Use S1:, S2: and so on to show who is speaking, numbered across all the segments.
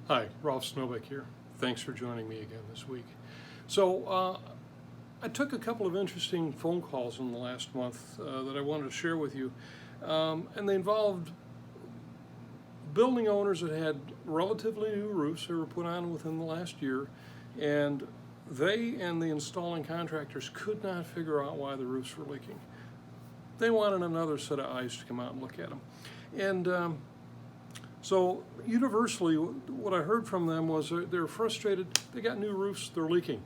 S1: Hi, Rolf Snobeck here. Thanks for joining me again this week. So I took a couple of interesting phone calls in the last month that I wanted to share with you, and they involved building owners that had relatively new roofs that were put on within the last year, and they and the installing contractors could not figure out why the roofs were leaking. They wanted another set of eyes to come out and look at them. And so universally, what I heard from them was they're frustrated. They got new roofs, they're leaking.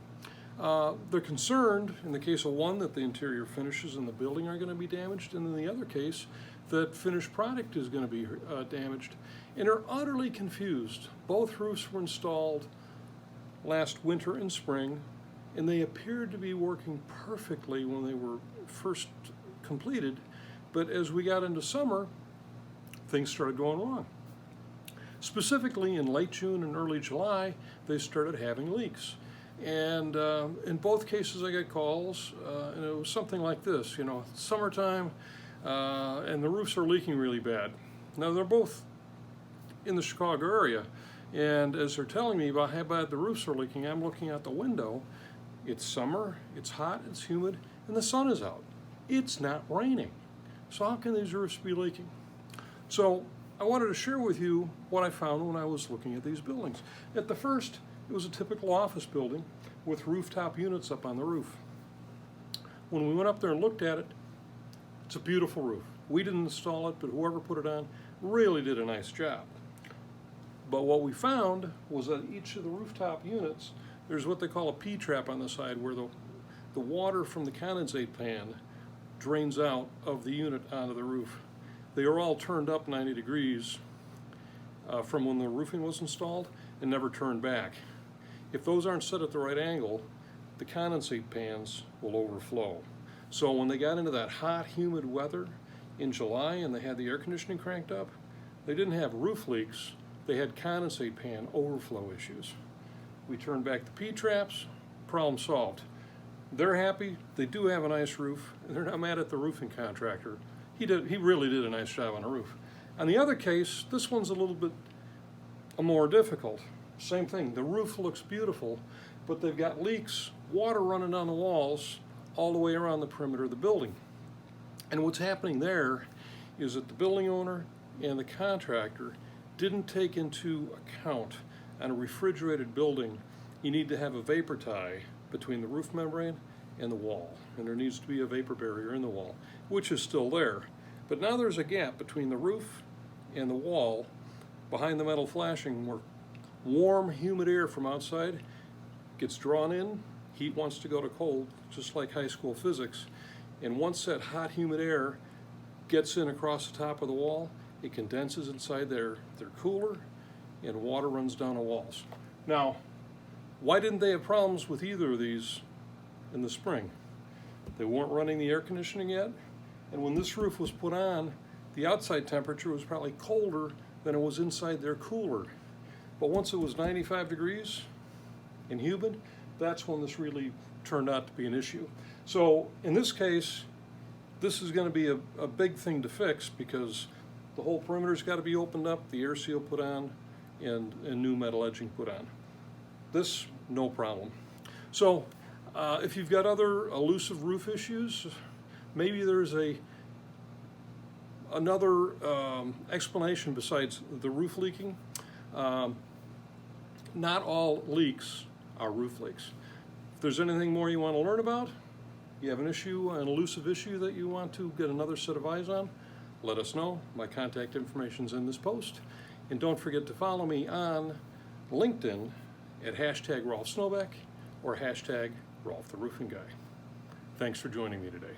S1: They're concerned, in the case of one, that the interior finishes in the building are going to be damaged, and in the other case, that finished product is going to be damaged. And they're utterly confused. Both roofs were installed last winter and spring, and they appeared to be working perfectly when they were first completed. But as we got into summer, things started going wrong. Specifically in late June and early July, they started having leaks. And in both cases I got calls, and it was something like this, summertime, and the roofs are leaking really bad. Now they're both in the Chicago area, and as they're telling me about how bad the roofs are leaking, I'm looking out the window. It's summer, it's hot, it's humid, and the sun is out. It's not raining. So how can these roofs be leaking? So I wanted to share with you what I found when I was looking at these buildings. At the first, it was a typical office building with rooftop units up on the roof. When we went up there and looked at it, it's a beautiful roof. We didn't install it, but whoever put it on really did a nice job. But what we found was that each of the rooftop units, there's what they call a P-trap on the side, where the water from the condensate pan drains out of the unit onto the roof. They are all turned up 90 degrees from when the roofing was installed and never turned back. If those aren't set at the right angle, the condensate pans will overflow. So when they got into that hot, humid weather in July and they had the air conditioning cranked up, they didn't have roof leaks, they had condensate pan overflow issues. We turned back the P-traps, problem solved. They're happy, they do have a nice roof, and they're not mad at the roofing contractor. He really did a nice job on the roof. On the other case, this one's a little bit more difficult. Same thing, the roof looks beautiful, but they've got leaks, water running down the walls all the way around the perimeter of the building. And what's happening there is that the building owner and the contractor didn't take into account on a refrigerated building, you need to have a vapor tie between the roof membrane and the wall, and there needs to be a vapor barrier in the wall, which is still there. But now there's a gap between the roof and the wall behind the metal flashing where warm, humid air from outside gets drawn in, heat wants to go to cold, just like high school physics, and once that hot, humid air gets in across the top of the wall, it condenses inside their cooler, and water runs down the walls. Now, why didn't they have problems with either of these in the spring? They weren't running the air conditioning yet, and when this roof was put on, the outside temperature was probably colder than it was inside their cooler. But once it was 95 degrees and humid, that's when this really turned out to be an issue. So in this case, this is going to be a big thing to fix because the whole perimeter's got to be opened up, the air seal put on, and new metal edging put on. This, no problem. So if you've got other elusive roof issues, maybe there's another explanation besides the roof leaking. Not all leaks are roof leaks. If there's anything more you want to learn about, you have an issue, an elusive issue that you want to get another set of eyes on, let us know. My contact information's in this post. And don't forget to follow me on LinkedIn at #Rolf Snobeck or #Rolf the Roofing Guy. Thanks for joining me today.